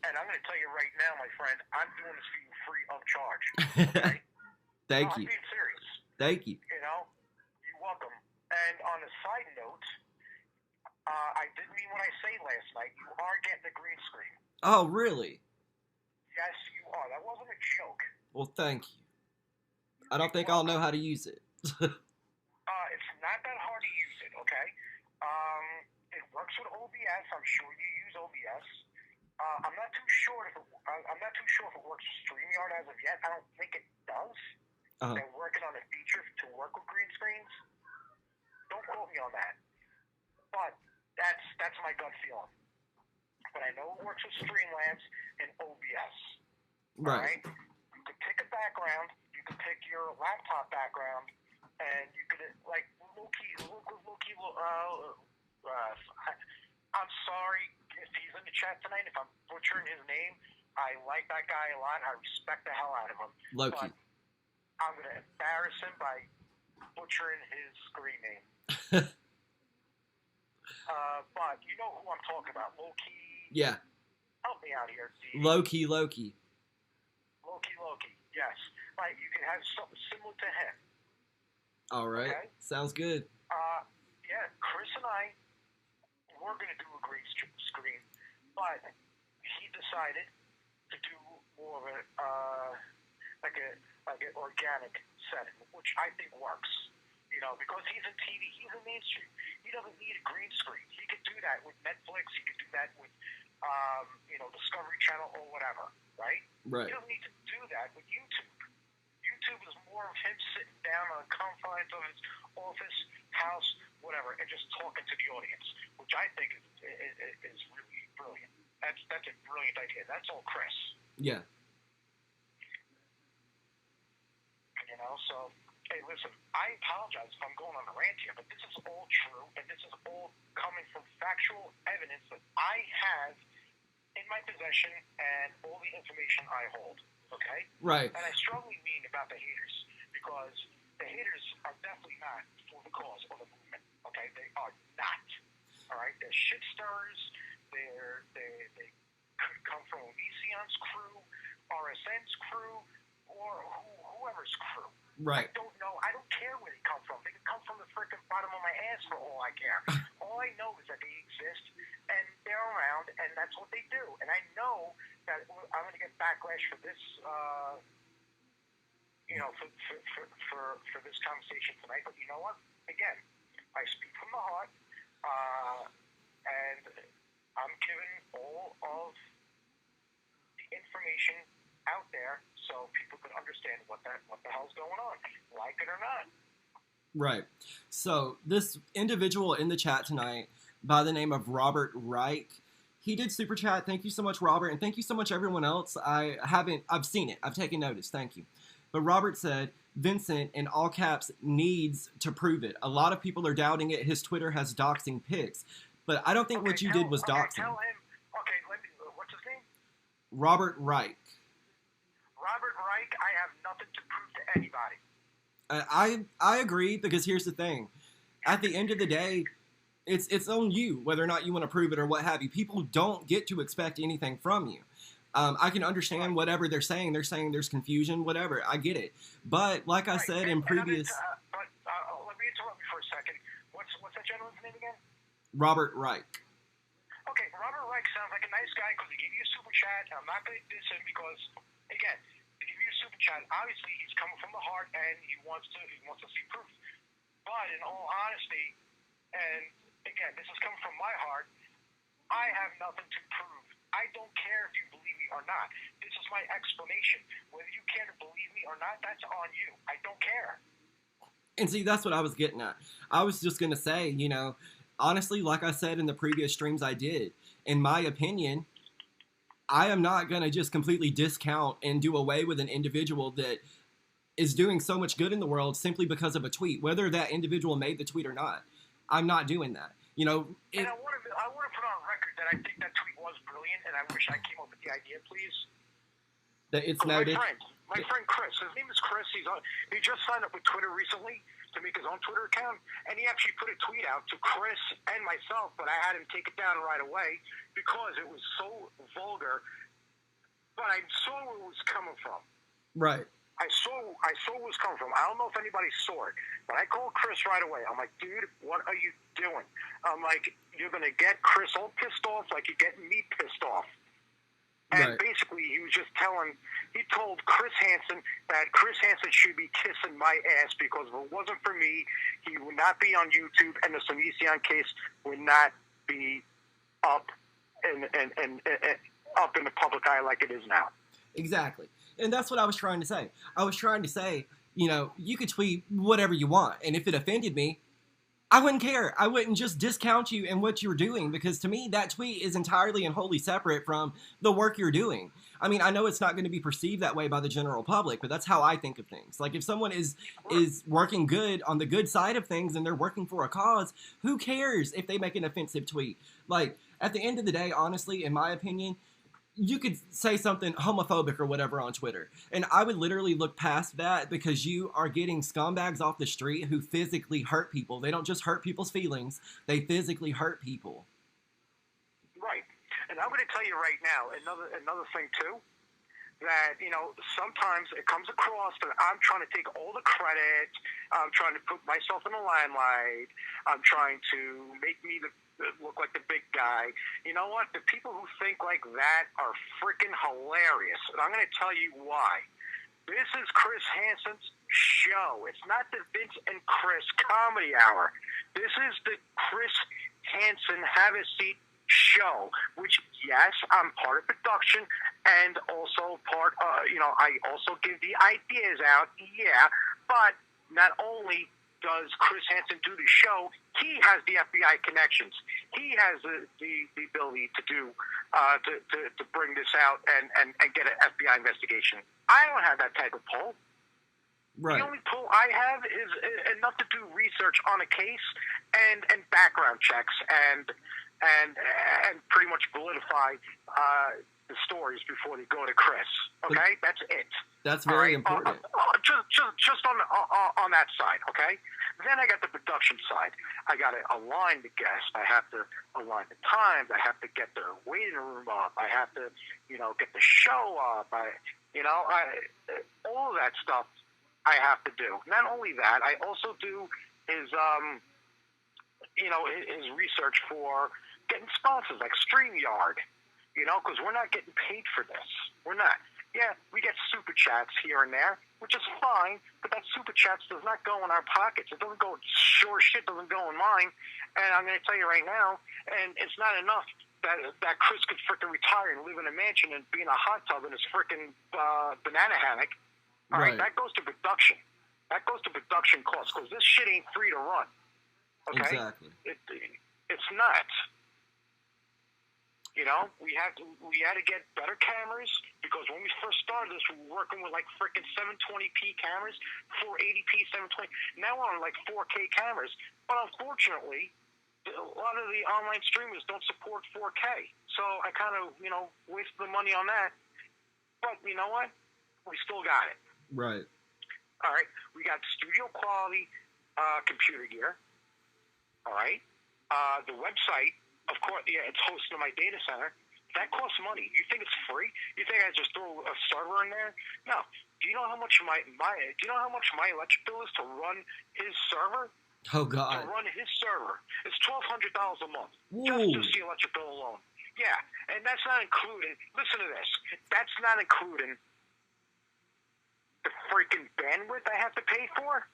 And I'm going to tell you right now, my friend, I'm doing this for you free of charge. Okay? Thank you. I'm being serious. Thank you. You know, you're welcome. And on a side note, I didn't mean what I say last night. You are getting a green screen. Oh, really? Yes, you are. That wasn't a joke. Well, thank you. I don't think I'll know how to use it. It's not that hard to use it, okay? It works with OBS. I'm sure you use OBS. I'm not too sure if it works with StreamYard as of yet. I don't think it does. They're working on a feature to work with green screens. Don't quote me on that. But that's my gut feeling. But I know it works with Streamlabs and OBS. Right. All right? You could pick a background. You could pick your laptop background, and you could like I'm sorry if he's in the chat tonight. If I'm butchering his name, I like that guy a lot. I respect the hell out of him. Loki. But I'm gonna embarrass him by butchering his screen name. But you know who I'm talking about, Loki. Yeah. Help me out here. Loki. Loki. Yes. Like you can have something similar to him. All right. Okay? Sounds good. Yeah. Chris and I were gonna do a green screen, but he decided to do more of like an organic setting, which I think works. You know, because he's in TV, he's in mainstream. He doesn't need a green screen. He could do that with Netflix. He could do that with, Discovery Channel or whatever, right? Right. He doesn't need to do that with YouTube. YouTube is more of him sitting down on the confines of his office, house, whatever, and just talking to the audience, which I think is really brilliant. That's a brilliant idea. That's all Chris. Yeah. You know, so. Hey, listen, I apologize if I'm going on a rant here, but this is all true, and this is all coming from factual evidence that I have in my possession and all the information I hold, okay? Right. And I strongly mean about the haters, because the haters are definitely not for the cause or the movement, okay? They are not, all right? They're shit stirrers. They could come from Onision's crew, RSN's crew, or whoever's crew. Right. I don't know. I don't care where they come from. They can come from the freaking bottom of my ass for all I care. All I know is that they exist and they're around, and that's what they do. And I know that I'm going to get backlash for this, for this conversation tonight. But you know what? Again, I speak from the heart, and I'm giving all of the information out there so people can understand what the hell's going on, like it or not. Right. So this individual in the chat tonight by the name of Robert Reich, he did super chat. Thank you so much, Robert, and thank you so much everyone else. I've seen it. I've taken notice. Thank you. But Robert said, Vincent, in all caps, needs to prove it. A lot of people are doubting it. His Twitter has doxing pics. But I don't think what you did was doxing. Tell him. Okay, what's his name? Robert Reich. Robert Reich, I have nothing to prove to anybody. I agree, because here's the thing. At the end of the day, it's on you whether or not you want to prove it or what have you. People don't get to expect anything from you. I can understand whatever they're saying. They're saying there's confusion, whatever. I get it. But like I said in previous... Let me interrupt you for a second. What's that gentleman's name again? Robert Reich. Okay, Robert Reich sounds like a nice guy because he gave you a super chat. I'm not going to diss him because, again, to give you a super chat, obviously he's coming from the heart and he wants to see proof. But in all honesty, and again, this is coming from my heart, I have nothing to prove. I don't care if you believe me or not. This is my explanation. Whether you care to believe me or not, that's on you. I don't care. And see, that's what I was getting at. I was just going to say, honestly, like I said in the previous streams I did, in my opinion, I am not going to just completely discount and do away with an individual that is doing so much good in the world simply because of a tweet, whether that individual made the tweet or not. I'm not doing that. And I want to put on record that I think that tweet was brilliant, and I wish I came up with the idea, please. That it's noted. My friend Chris, his name is Chris. He just signed up with Twitter recently to make his own Twitter account, and he actually put a tweet out to Chris and myself, but I had him take it down right away because it was so vulgar. But I saw where it was coming from. Right. I saw where it was coming from. I don't know if anybody saw it, but I called Chris right away. I'm like, dude, what are you doing? I'm like, you're gonna get Chris all pissed off, like you're getting me pissed off. And basically, he told Chris Hansen that Chris Hansen should be kissing my ass because if it wasn't for me, he would not be on YouTube, and the Onision case would not be up in the public eye like it is now. Exactly. And that's what I was trying to say. I was trying to say, you know, you could tweet whatever you want, and if it offended me, I wouldn't care. I wouldn't just discount you and what you're doing, because to me, that tweet is entirely and wholly separate from the work you're doing. I mean, I know it's not going to be perceived that way by the general public, but that's how I think of things. Like, if someone is working good on the good side of things and they're working for a cause, who cares if they make an offensive tweet? Like, at the end of the day, honestly, in my opinion, you could say something homophobic or whatever on Twitter, and I would literally look past that because you are getting scumbags off the street who physically hurt people. They don't just hurt people's feelings, they physically hurt people. Right. And I'm going to tell you right now, another thing too, that, you know, sometimes it comes across that I'm trying to take all the credit, I'm trying to put myself in the limelight, I'm trying to make me look like the big guy. You know what? The people who think like that are freaking hilarious. And I'm going to tell you why. This is Chris Hansen's show. It's not the Vince and Chris Comedy Hour. This is the Chris Hansen Have a Seat show, which, yes, I'm part of production and also part, I also give the ideas out, yeah, but not only does Chris Hansen do the show, he has the FBI connections. He has the ability to do to bring this out and get an FBI investigation. I don't have that type of pull. Right. The only pull I have is enough to do research on a case and background checks and pretty much solidify the stories before they go to Chris. Okay, that's it. That's very important. Just on that side, okay? Then I got the production side. I got to align the guests. I have to align the times. I have to get the waiting room up. I have to, get the show up. All of that stuff I have to do. Not only that, I also do his research for getting sponsors like StreamYard, because we're not getting paid for this. We're not. Yeah, we get super chats here and there, which is fine, but that super chats does not go in our pockets. It doesn't go, doesn't go in mine. And I'm going to tell you right now, and it's not enough that Chris could freaking retire and live in a mansion and be in a hot tub in his freaking banana hammock. All right, that goes to production. That goes to production costs, because this shit ain't free to run. Okay? Exactly. It's not. We had to get better cameras, because when we first started this, we were working with like freaking 720p cameras, 480p, 720. Now we're on like 4K cameras. But unfortunately, a lot of the online streamers don't support 4K. So I kind of, wasted the money on that. But you know what? We still got it. Right. All right. We got studio quality computer gear. All right. The website, of course, yeah, it's hosted in my data center. That costs money. You think it's free? You think I just throw a server in there? No. Do you know how much my electric bill is to run his server? Oh God. To run his server, it's $1,200 a month. Ooh. Just the electric bill alone. Yeah, and that's not including. Listen to this. That's not including the freaking bandwidth I have to pay for,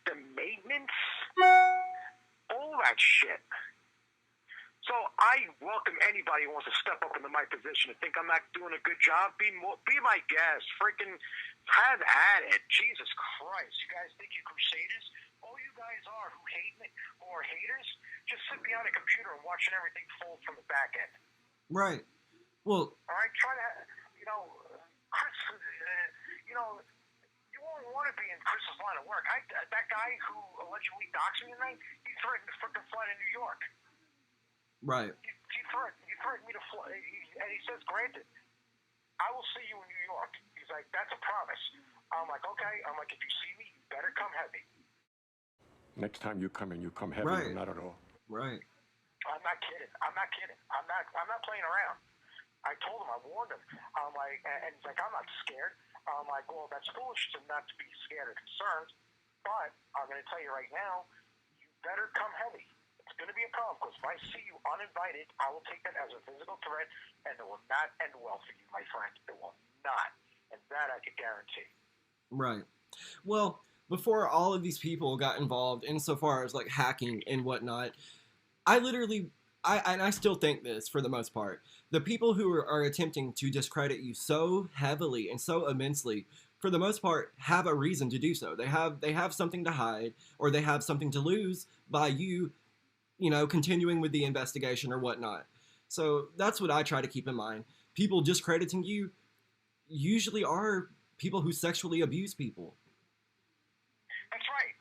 the maintenance, all that shit. So I welcome anybody who wants to step up into my position and think I'm not doing a good job. Be my guest. Freaking have at it. Jesus Christ. You guys think you're crusaders? All you guys are who hate me or haters, just sit behind a computer and watching everything fold from the back end. Right. Well. All right. Try to, Chris, you won't want to be in Chris's line of work. That guy who allegedly doxed me tonight, he threatened to freaking fly to New York. Right. He threatened me to fly, and he says, granted, I will see you in New York. He's like, that's a promise. I'm like, okay. I'm like, if you see me, you better come heavy. Next time you come in, you come heavy, right. Not at all. Right. I'm not kidding. I'm not playing around. I told him, I warned him. I'm like, and he's like, I'm not scared. I'm like, well, that's foolish to not to be scared or concerned. But I'm going to tell you right now, you better come heavy. It's going to be a problem because if I see you uninvited, I will take that as a physical threat, and it will not end well for you, my friend. It will not, and that I can guarantee. Right. Well, before all of these people got involved insofar as like hacking and whatnot, I literally, and I still think this for the most part, the people who are attempting to discredit you so heavily and so immensely, for the most part, have a reason to do so. They have something to hide, or they have something to lose by you, continuing with the investigation or whatnot. So that's what I try to keep in mind. People discrediting you usually are people who sexually abuse people. That's right.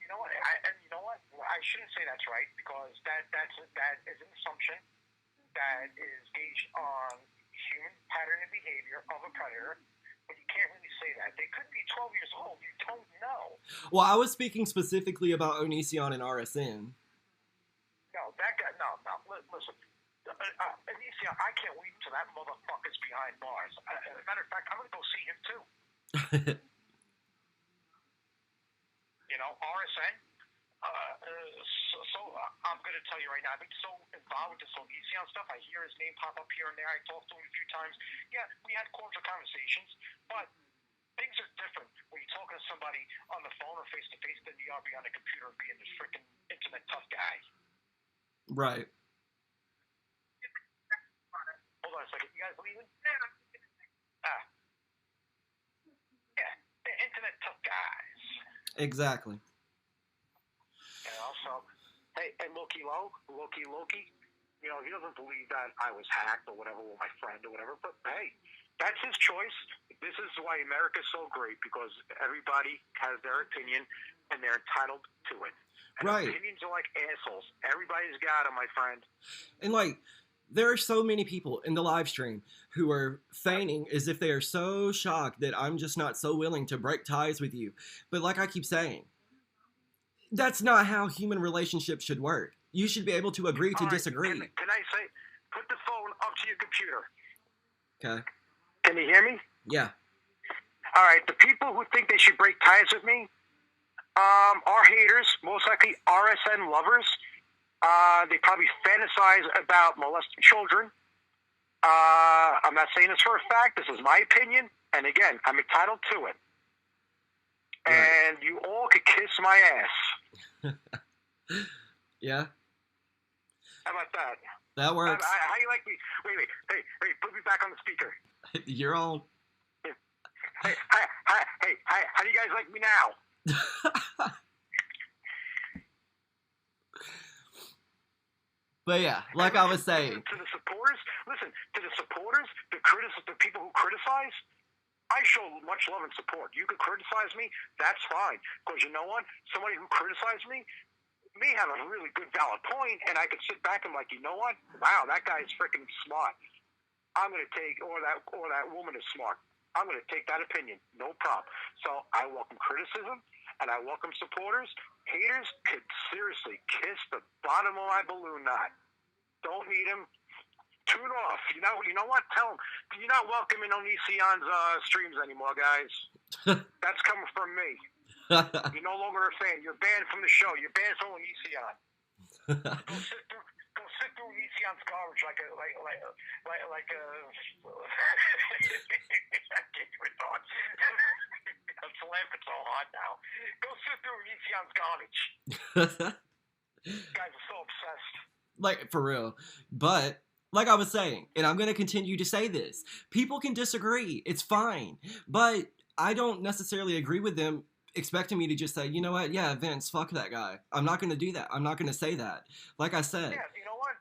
You know what? And you know what? I shouldn't say that's right because that is an assumption that is gauged on human pattern and behavior of a predator. But you can't really say that. They could be 12 years old. You don't know. Well, I was speaking specifically about Onision and RSN. No, that guy. No. Listen. Onision, I can't wait until that motherfucker's behind bars. As a matter of fact, I'm going to go see him too. RSN. I'm going to tell you right now, I've been so involved with this Onision stuff. I hear his name pop up here and there. I talked to him a few times. Yeah, we had cordial conversations, but things are different when you're talking to somebody on the phone or face to face than you are behind a computer and being this freaking internet tough guy. Right. Hold on a second. You guys leaving? Yeah, they're internet tough guys. Exactly. So, hey, Loki, he doesn't believe that I was hacked or whatever with my friend or whatever, but hey, that's his choice. This is why America's so great, because everybody has their opinion and they're entitled to it. And right. Opinions are like assholes. Everybody's got them, my friend. And like, there are so many people in the live stream who are feigning as if they are so shocked that I'm just not so willing to break ties with you. But like I keep saying, that's not how human relationships should work. You should be able to agree to disagree. Can I say, put the phone up to your computer. Okay. Can you hear me? Yeah. All right. The people who think they should break ties with me are haters, most likely RSN lovers. They probably fantasize about molesting children. I'm not saying this for a fact. This is my opinion. And again, I'm entitled to it. Right. And you all could kiss my ass. Yeah. How about that? That works. How you like me? Wait. Hey, put me back on the speaker. You're on. Hey, how do you guys like me now? But yeah, like I was saying. To the supporters, the people who criticize, I show much love and support. You could criticize me, that's fine. Because you know what? Somebody who criticized me may have a really good valid point, and I could sit back and like, you know what? Wow, that guy's freaking smart. I'm going to take, or that woman is smart. I'm going to take that opinion. No problem. So I welcome criticism, and I welcome supporters. Haters could seriously kiss the bottom of my balloon knot. Don't need them. Tune off. You know what? Tell them. You're not welcome in Onision's streams anymore, guys. That's coming from me. You're no longer a fan. You're banned from the show. You're banned from Onision. Go sit through Onision's garbage like a I can't even talk. I'm laughing so hard now. Go sit through Onision's garbage. Guys are so obsessed. Like, for real. But, like I was saying, and I'm going to continue to say this, people can disagree. It's fine. But I don't necessarily agree with them expecting me to just say, you know what, yeah, Vince, fuck that guy. I'm not going to do that. I'm not going to say that. Like I said. Yeah, you know what?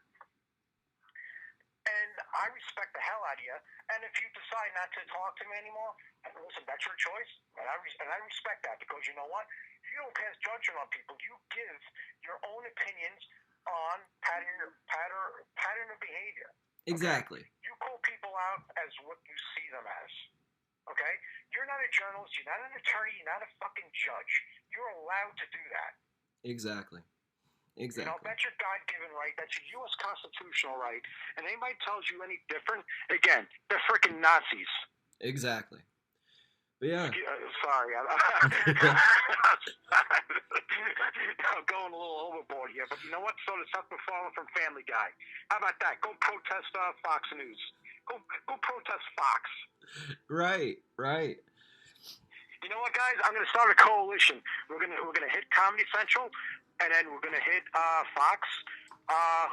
And I respect the hell out of you. And if you decide not to talk to me anymore, listen, that's your choice. And I respect that because you know what? You don't pass judgment on people. You give your own opinions on pattern of behavior. Exactly. Okay? You call people out as what you see them as. Okay? You're not a journalist. You're not an attorney. You're not a fucking judge. You're allowed to do that. Exactly. You know, that's your God-given right. That's your U.S. constitutional right. And anybody tells you any different, again, they're freaking Nazis. Exactly. But yeah. Sorry. I'm going a little overboard here, but you know what? So does Seth MacFarlane from Family Guy. How about that? Go protest Fox News. Go protest Fox. Right. You know what, guys? I'm going to start a coalition. We're gonna hit Comedy Central, and then we're going to hit Fox.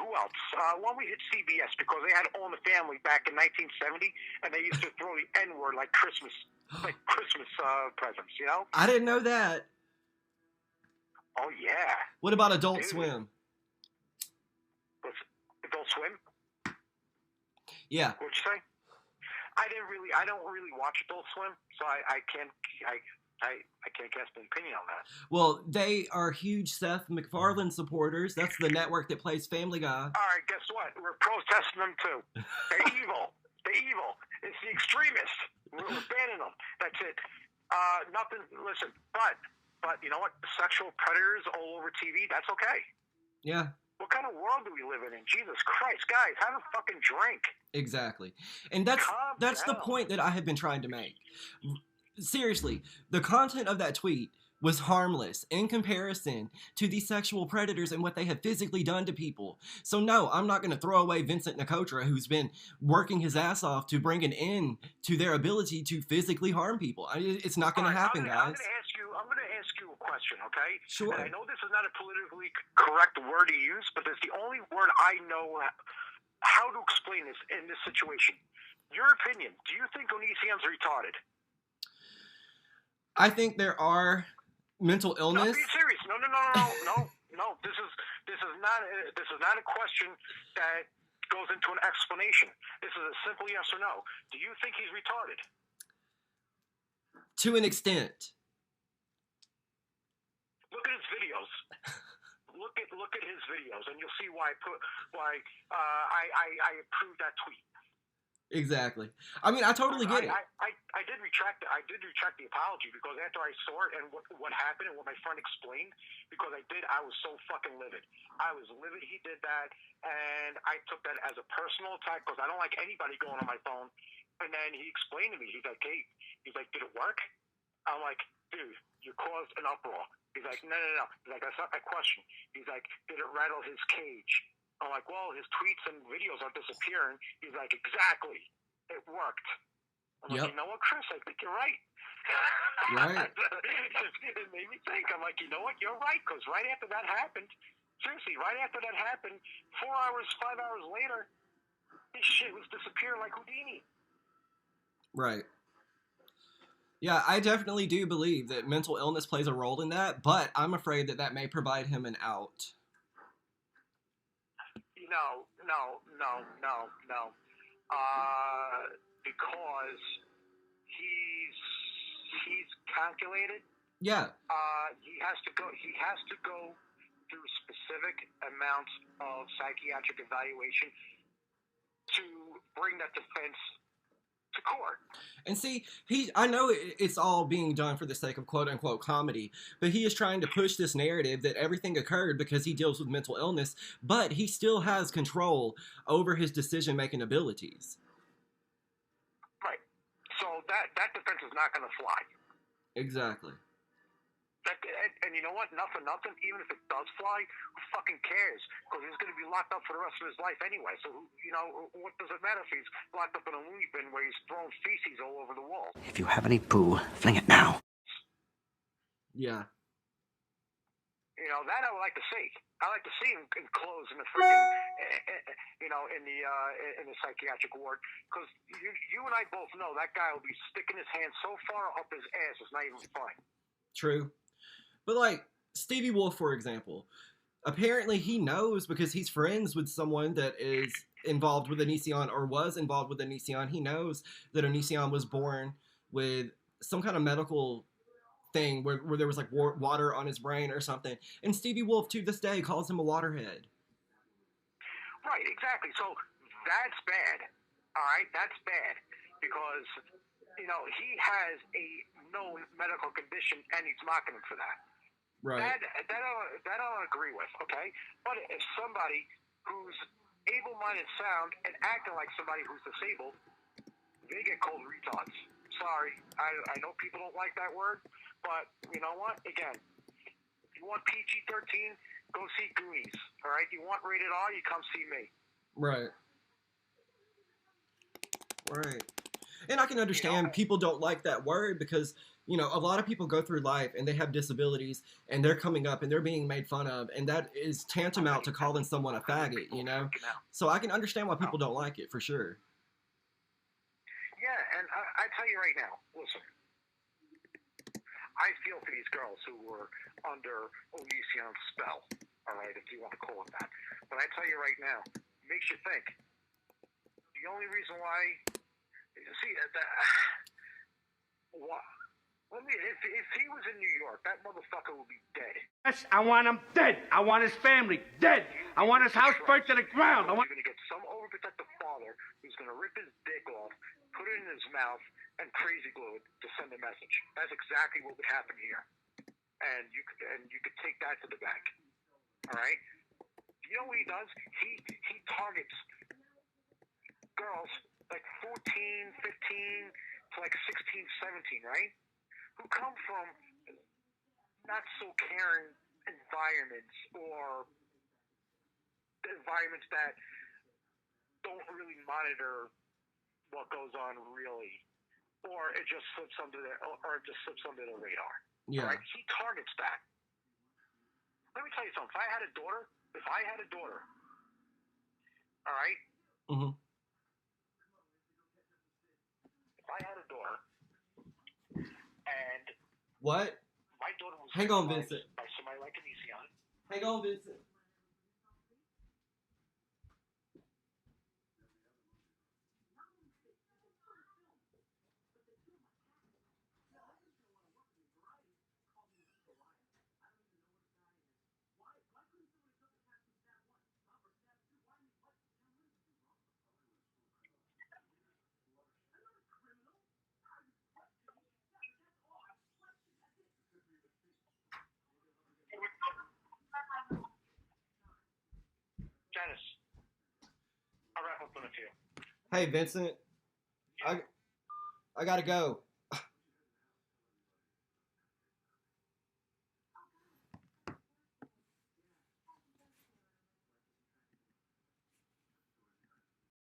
Who else? Why don't we hit CBS, because they had All in the Family back in 1970, and they used to throw the N-word like Christmas presents, you know? I didn't know that. Oh, yeah. What about Adult Swim? Adult Swim? Yeah. What'd you say? I don't really watch Adult Swim, so I can't cast an opinion on that. Well, they are huge Seth MacFarlane supporters. That's the network that plays Family Guy. All right, guess what? We're protesting them too. They're evil. It's the extremists. We're banning them. That's it. Nothing. Listen, but you know what? Sexual predators all over TV. That's okay. Yeah. What kind of world do we live in? Jesus Christ, guys, have a fucking drink. Exactly. And that's the point that I have been trying to make. Seriously, the content of that tweet was harmless in comparison to these sexual predators and what they have physically done to people. So no, I'm not going to throw away Vincent Nicotra, who's been working his ass off to bring an end to their ability to physically harm people. It's not going to happen, guys. I'm going to ask you a question, okay? Sure. And I know this is not a politically correct word to use, but it's the only word I know how to explain this in this situation. Your opinion, do you think Onision's retarded? I think there are mental illness. No, be serious. No. This is not a question that goes into an explanation. This is a simple yes or no. Do you think he's retarded? To an extent. Look at his videos. Look at his videos, and you'll see why I approved that tweet. Exactly. I mean, I totally get it. I did retract the apology, because after I saw it and what happened and what my friend explained, because I was so fucking livid. I was livid he did that, and I took that as a personal attack, because I don't like anybody going on my phone. And then he explained to me, he's like, hey, did it work? I'm like, dude, you caused an uproar. He's like, no. He's like, that's not my question. He's like, did it rattle his cage? I'm like, well, his tweets and videos are disappearing. He's like, exactly. It worked. I'm like, you know what, Chris? I think you're right. Right. It made me think. I'm like, you know what? You're right, because right after that happened, seriously, 4 hours, 5 hours later, this shit was disappearing like Houdini. Right. Yeah, I definitely do believe that mental illness plays a role in that, but I'm afraid that may provide him an out. No. Because he's calculated. Yeah. He has to go through specific amounts of psychiatric evaluation to bring that defense to court. And see, I know it's all being done for the sake of quote-unquote comedy, but he is trying to push this narrative that everything occurred because he deals with mental illness, but he still has control over his decision-making abilities. Right. So that defense is not going to fly. Exactly. And you know what? Nothing. Even if it does fly, who fucking cares? Because he's going to be locked up for the rest of his life anyway. So, you know, what does it matter if he's locked up in a loony bin where he's throwing feces all over the wall? If you have any poo, fling it now. Yeah. You know, that I would like to see. I like to see him in clothes in the freaking, in the psychiatric ward. Because you and I both know that guy will be sticking his hand so far up his ass, it's not even funny. True. But like Stevie Wolf, for example, apparently he knows because he's friends with someone that is involved with Onision or was involved with Onision. He knows that Onision was born with some kind of medical thing where there was like water on his brain or something. And Stevie Wolf to this day calls him a waterhead. Right, exactly. So that's bad. All right, that's bad because, you know, he has a known medical condition and he's mocking him for that. Right. That I'll agree with, okay? But if somebody who's able-minded, sound, and acting like somebody who's disabled, they get called retards. Sorry, I know people don't like that word, but you know what? Again, if you want PG-13, go see Goonies. All right? You want rated R, you come see me. Right. Right. And I can understand people don't like that word because, you know, a lot of people go through life and they have disabilities and they're coming up and they're being made fun of, and that is tantamount to calling someone a faggot, you know? So I can understand why people don't like it, for sure. Yeah, and I tell you right now, listen, I feel for these girls who were under Onision's spell, all right, if you want to call it that. But I tell you right now, it makes you think. The only reason why, see, if he was in New York, that motherfucker would be dead. Yes, I want him dead. I want his family dead. I want his house burnt to the ground. You're going to get some overprotective father who's going to rip his dick off, put it in his mouth, and crazy glue it to send a message. That's exactly what would happen here. And you could take that to the bank. All right? You know what he does? He targets girls like 14, 15 to like 16, 17, right? Who come from not so caring environments or environments that don't really monitor what goes on really, or it just slips under the radar. Yeah. Right? He targets that. Let me tell you something. If I had a daughter, all right. Mm-hmm. If I had a daughter, and What? my daughter was Hang on, Vincent. by somebody like Onision. Hang on, Vincent. Janice, I'll wrap up in a few. Hey, Vincent. I gotta go.